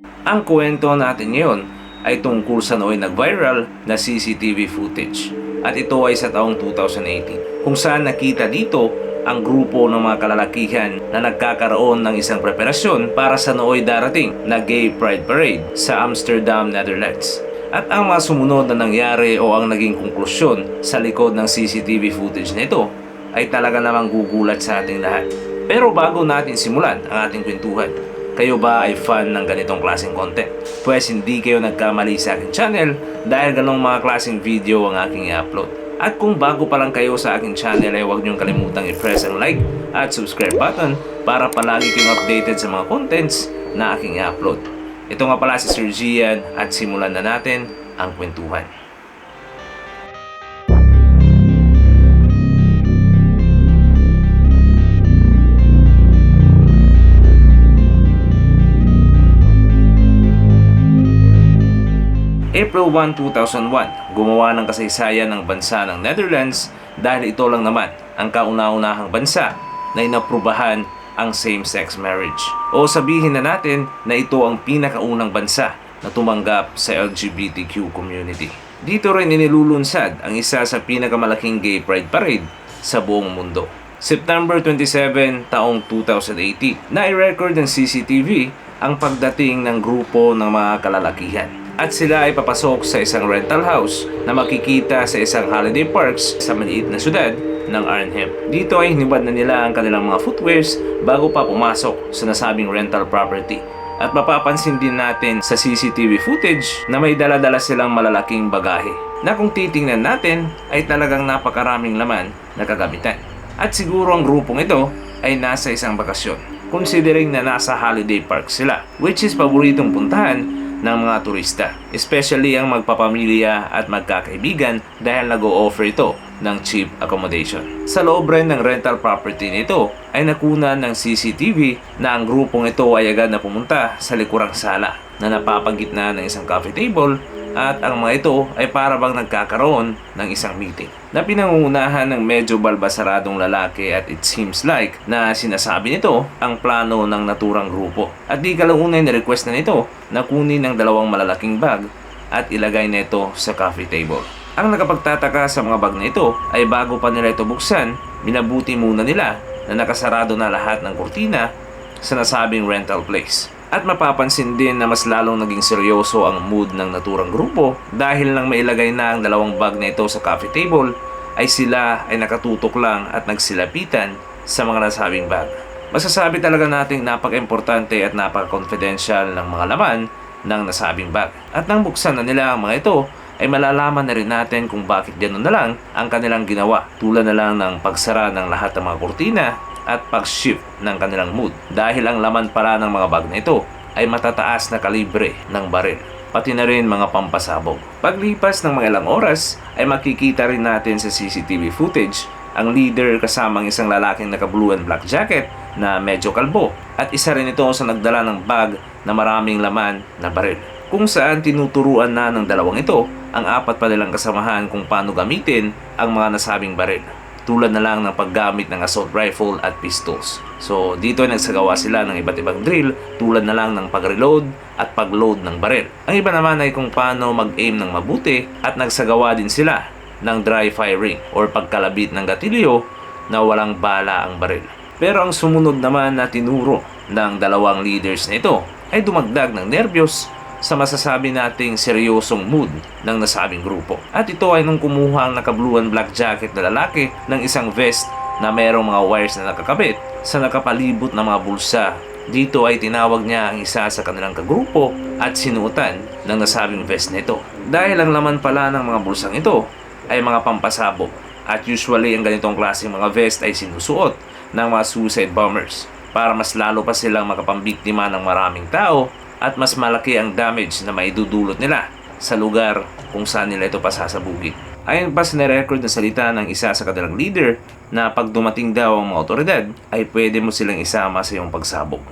Ang kwento natin ngayon ay tungkol sa nooy nag-viral na CCTV footage. At ito ay sa taong 2018 kung saan nakita dito ang grupo ng mga kalalakihan na nagkakaroon ng isang preparasyon para sa nooy darating na Gay Pride Parade sa Amsterdam, Netherlands. At ang mga sumunod na nangyari o ang naging konklusyon sa likod ng CCTV footage nito ay talaga namang gugulat sa ating lahat. Pero bago natin simulan ang ating kwentuhan, kayo ba ay fan ng ganitong klaseng content? Pwes hindi kayo nagkamali sa aking channel dahil ganong mga klaseng video ang aking i-upload. At kung bago pa lang kayo sa aking channel ay huwag niyong kalimutang i-press ang like at subscribe button para palagi kayong updated sa mga contents na aking i-upload. Ito nga pala si Sir Gian at simulan na natin ang kwentuhan. April 1, 2001, gumawa ng kasaysayan ng bansa ng Netherlands dahil ito lang naman ang kauna-unahang bansa na inaprubahan ang same-sex marriage. O sabihin na natin na ito ang pinakaunang bansa na tumanggap sa LGBTQ community. Dito rin inilulunsad ang isa sa pinakamalaking gay pride parade sa buong mundo. September 27, taong 2018, na-record ng CCTV ang pagdating ng grupo ng mga kalalakihan. At sila ay papasok sa isang rental house na makikita sa isang holiday parks sa maliit na syudad ng Arnhem. Dito ay hinubad na nila ang kanilang mga footwears bago pa pumasok sa nasabing rental property. At mapapansin din natin sa CCTV footage na may dala-dala silang malalaking bagahe na kung titingnan natin ay talagang napakaraming laman na kagamitan. At siguro ang grupong ito ay nasa isang bakasyon, considering na nasa holiday park sila, which is paboritong puntahan ng mga turista, especially ang magpapamilya at magkakaibigan dahil nag-o-offer ito ng cheap accommodation. Sa loob rin ng rental property nito ay nakunan ng CCTV na ang grupong ito ay agad na pumunta sa likurang sala na napapagitna ng isang coffee table at ang mga ito ay para bang nagkakaroon ng isang meeting na pinangungunahan ng medyo balbasaradong lalaki at it seems like na sinasabi nito ang plano ng naturang grupo. At di kalaunay na request na nito na kunin ng dalawang malalaking bag at ilagay nito sa coffee table. Ang nakapagtataka sa mga bag na ito ay bago pa nila ito buksan, minabuti muna nila na nakasarado na lahat ng kurtina sa nasabing rental place. At mapapansin din na mas lalong naging seryoso ang mood ng naturang grupo dahil nang mailagay na ang dalawang bag na ito sa coffee table ay sila ay nakatutok lang at nagsilapitan sa mga nasabing bag. Masasabi talaga nating napaka-importante at napaka-confidential ng mga laman ng nasabing bag. At nang buksan na nila ang mga ito ay malalaman na rin natin kung bakit ganoon na lang ang kanilang ginawa, tulad na lang ng pagsara ng lahat ng mga kurtina at pag-shift ng kanilang mood dahil ang laman pala ng mga bag na ito ay matataas na kalibre ng baril, pati na rin mga pampasabog. Paglipas ng mga ilang oras ay makikita rin natin sa CCTV footage ang leader kasama ang isang lalaking naka-blue and black jacket na medyo kalbo at isa rin ito sa nagdala ng bag na maraming laman na baril, kung saan tinuturuan na ng dalawang ito ang apat pa nilang kasamahan kung paano gamitin ang mga nasabing baril, tulad na lang ng paggamit ng assault rifle at pistols. So dito ay nagsagawa sila ng iba't ibang drill tulad na lang ng pag-reload at pag-load ng baril. Ang iba naman ay kung paano mag-aim ng mabuti at nagsagawa din sila ng dry firing or pagkalabit ng gatilyo na walang bala ang baril. Pero ang sumunod naman na tinuro ng dalawang leaders na ito ay dumagdag ng nerbiyos sa masasabi nating seryosong mood ng nasabing grupo. At ito ay nung kumuha ang naka-blue and black jacket na lalaki ng isang vest na mayroong mga wires na nakakabit sa nakapalibot na mga bulsa. Dito ay tinawag niya ang isa sa kanilang kagrupo at sinuotan ng nasabing vest nito. Dahil ang laman pala ng mga bulsang ito ay mga pampasabog. At usually ang ganitong klaseng mga vest ay sinusuot ng mga suicide bombers para mas lalo pa silang makapambiktima ng maraming tao at mas malaki ang damage na maidudulot nila sa lugar kung saan nila ito pasasabugin. Ayon pa sa nirecord na salita ng isa sa kanilang leader na pag dumating daw ang mga otoridad ay pwede mo silang isama sa iyong pagsabog.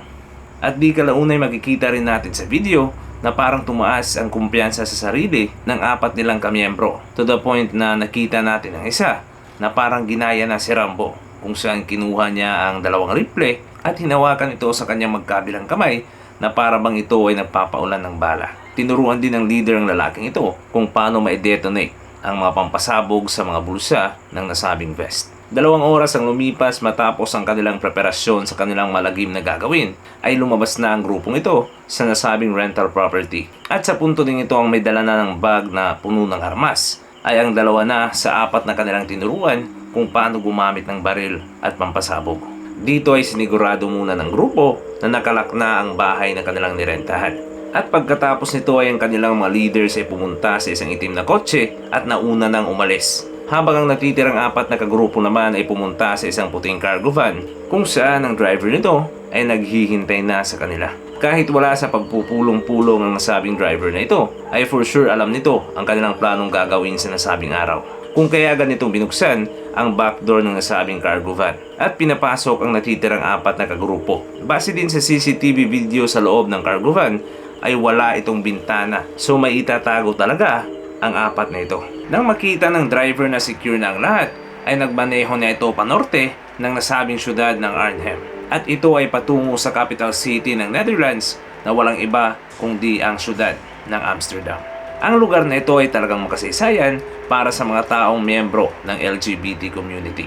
At di kalaunay makikita rin natin sa video na parang tumaas ang kumpiyansa sa sarili ng apat nilang kamiyembro to the point na nakita natin ang isa na parang ginaya na si Rambo kung saan kinuha niya ang dalawang rifle at hinawakan ito sa kanyang magkabilang kamay na para bang ito ay nagpapaulan ng bala. Tinuruan din ng leader ang lalaking ito kung paano ma-detonate ang mga pampasabog sa mga bulsa ng nasabing vest. 2 oras ang lumipas matapos ang kanilang preparasyon sa kanilang malagim na gagawin, ay lumabas na ang grupong ito sa nasabing rental property. At sa punto din ito ang may dala na ng bag na puno ng armas, ay ang 2 na sa 4 na kanilang tinuruan kung paano gumamit ng baril at pampasabog. Dito ay sinigurado muna ng grupo na nakalak na ang bahay na kanilang nirentahan. At pagkatapos nito ay ang kanilang mga leaders ay pumunta sa isang itim na kotse at nauna nang umalis. Habang ang natitirang 4 na kagrupo naman ay pumunta sa isang puting cargo van kung saan ang driver nito ay naghihintay na sa kanila. Kahit wala sa pagpupulong-pulong ang nasabing driver na ito, ay for sure alam nito ang kanilang planong gagawin sa nasabing araw. Kung kaya ganitong binuksan ang backdoor ng nasabing cargo van at pinapasok ang natitirang 4 na kagrupo. Base din sa CCTV video sa loob ng cargo van ay wala itong bintana, so may itatago talaga ang 4 na ito. Nang makita ng driver na secure na ang lahat, ay nagmaneho na ito panorte ng nasabing syudad ng Arnhem. At ito ay patungo sa capital city ng Netherlands na walang iba kundi ang syudad ng Amsterdam. Ang lugar na ito ay talagang makasaysayan para sa mga taong miyembro ng LGBT community.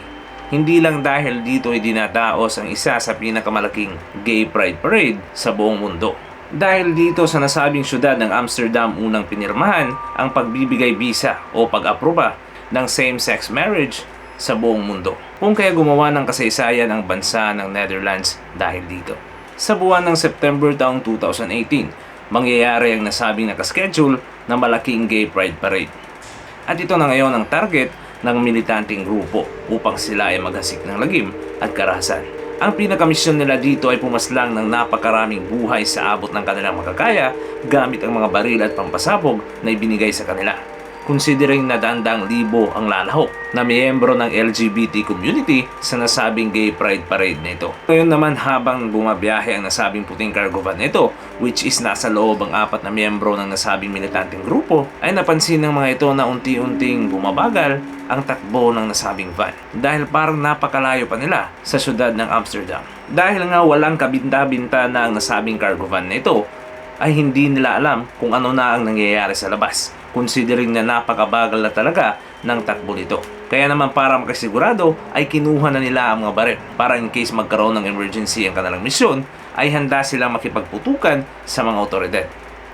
Hindi lang dahil dito ay dinadaos ang isa sa pinakamalaking gay pride parade sa buong mundo. Dahil dito sa nasabing syudad ng Amsterdam unang pinirmahan ang pagbibigay bisa o pag-aproba ng same-sex marriage sa buong mundo. Kung kaya gumawa ng kasaysayan ang bansa ng Netherlands dahil dito. Sa buwan ng September taong 2018, mangyayari ang nasabing nakaschedule na malaking gay pride parade. At ito na ngayon ang target ng militanteng grupo upang sila ay maghasik ng lagim at karahasan. Ang pinakamisyon nila dito ay pumaslang ng napakaraming buhay sa abot ng kanilang makakaya gamit ang mga baril at pampasabog na ibinigay sa kanila. Considering na daan-daang libo ang lalahok na miyembro ng LGBT community sa nasabing gay pride parade na ito. Ngayon naman habang bumabiyahe ang nasabing puting cargo van nito, which is nasa loob ang 4 na miyembro ng nasabing militanteng grupo, ay napansin ng mga ito na unti-unting bumabagal ang takbo ng nasabing van dahil parang napakalayo pa nila sa syudad ng Amsterdam. Dahil nga walang kabinta-binta na ang nasabing cargo van na ito, ay hindi nila alam kung ano na ang nangyayari sa labas, considering na napakabagal na talaga ng takbo nito. Kaya naman para makasigurado ay kinuha na nila ang mga baril para in case magkaroon ng emergency ang kanilang misyon ay handa silang makipagputukan sa mga otoridad.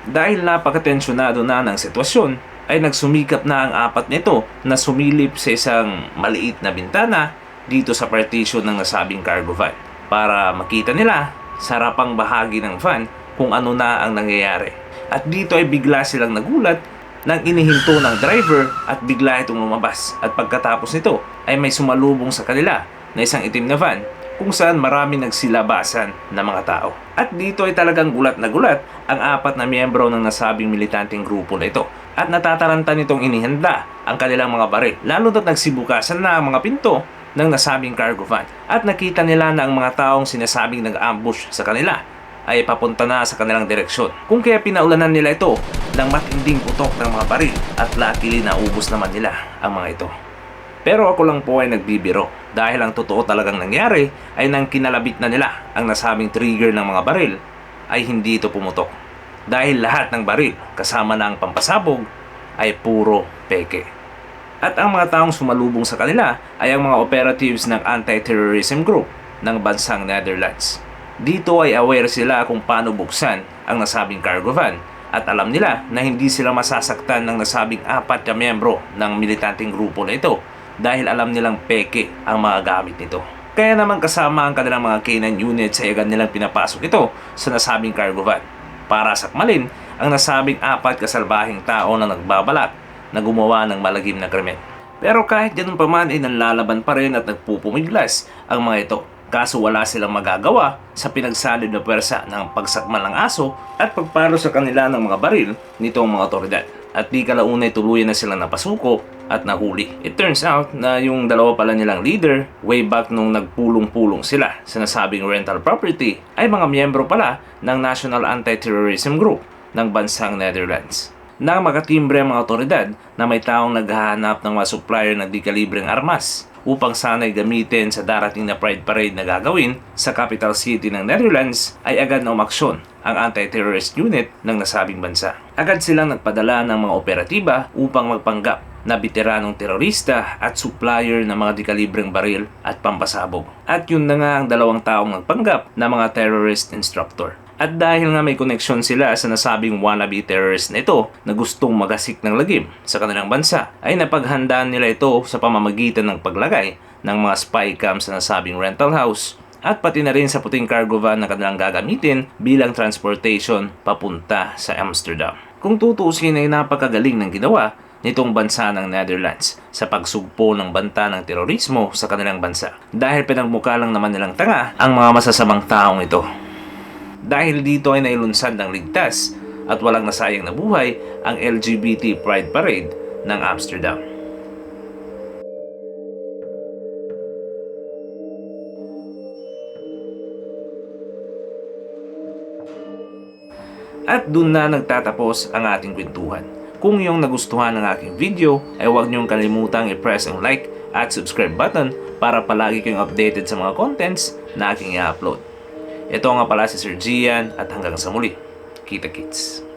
Dahil napakatensyonado na ng sitwasyon ay nagsumikap na ang 4 nito na sumilip sa isang maliit na bintana dito sa partition ng nasabing cargo van para makita nila sa harapang bahagi ng van kung ano na ang nangyayari. At dito ay bigla silang nagulat nang inihinto ng driver at bigla itong lumabas. At pagkatapos nito ay may sumalubong sa kanila na isang itim na van kung saan marami nagsilabasan na mga tao. At dito ay talagang gulat na gulat ang 4 na miyembro ng nasabing militanteng grupo na ito. At natataranta nitong inihanda ang kanilang mga baril. Lalo na't nagsibukasan na ang mga pinto ng nasabing cargo van. At nakita nila na ang mga taong sinasabing nag-ambush sa kanila ay papunta na sa kanilang direksyon. Kung kaya pinaulanan nila ito ng matinding putok ng mga baril at luckily naubos naman nila ang mga ito. Pero ako lang po ay nagbibiro dahil ang totoo talagang nangyari ay nang kinalabit na nila ang nasabing trigger ng mga baril ay hindi ito pumutok. Dahil lahat ng baril kasama na ang pampasabog ay puro peke. At ang mga taong sumalubong sa kanila ay ang mga operatives ng anti-terrorism group ng bansang Netherlands. Dito ay aware sila kung paano buksan ang nasabing cargo van at alam nila na hindi sila masasaktan ng nasabing 4 na miyembro ng militanteng grupo na ito dahil alam nilang peke ang mga gamit nito. Kaya naman kasama ang kanilang mga K9 units ay agad nilang pinapasok ito sa nasabing cargo van para sakmalin ang nasabing 4 kasalbahing tao na nagbabalak na gumawa ng malagim na krimen. Pero kahit ganun pa man ay nanlalaban pa rin at nagpupumiglas ang mga ito. Kaso wala silang magagawa sa pinagsalid na pwersa ng pagsakmal ng aso at pagparo sa kanila ng mga baril nitong mga otoridad. At di kalaunay tuluyan na silang napasuko at nahuli. It turns out na yung dalawa pala nilang leader way back nung nagpulong-pulong sila sa nasabing rental property ay mga miyembro pala ng National Anti-Terrorism Group ng bansang Netherlands. Nang makatimbre ang mga otoridad na may taong naghahanap ng mga supplier ng di-kalibreng armas upang sana'y gamitin sa darating na Pride Parade na gagawin sa capital city ng Netherlands ay agad na umaksyon ang anti-terrorist unit ng nasabing bansa. Agad silang nagpadala ng mga operatiba upang magpanggap na veteranong terorista at supplier ng mga dekalibreng baril at pampasabog. At yun na nga ang 2 taong nagpanggap na mga terrorist instructor. At dahil nga may koneksyon sila sa nasabing wannabe terrorist na ito na gustong magasik ng lagim sa kanilang bansa, ay napaghandaan nila ito sa pamamagitan ng paglagay ng mga spy cam sa nasabing rental house at pati na rin sa puting cargo van na kanilang gagamitin bilang transportation papunta sa Amsterdam. Kung tutuusin ay napakagaling ng ginawa nitong bansa ng Netherlands sa pagsugpo ng banta ng terorismo sa kanilang bansa dahil pinagmukha lang naman nilang tanga ang mga masasamang taong ito. Dahil dito ay nailunsad ng ligtas at walang nasayang na buhay ang LGBT Pride Parade ng Amsterdam. At dun na nagtatapos ang ating kwentuhan. Kung iyong nagustuhan ng aking video, ay huwag niyong kalimutang i-press ang like at subscribe button para palagi kayong updated sa mga contents na aking i-upload. Ito nga pala si Sir Gian at hanggang sa muli. Kita kits!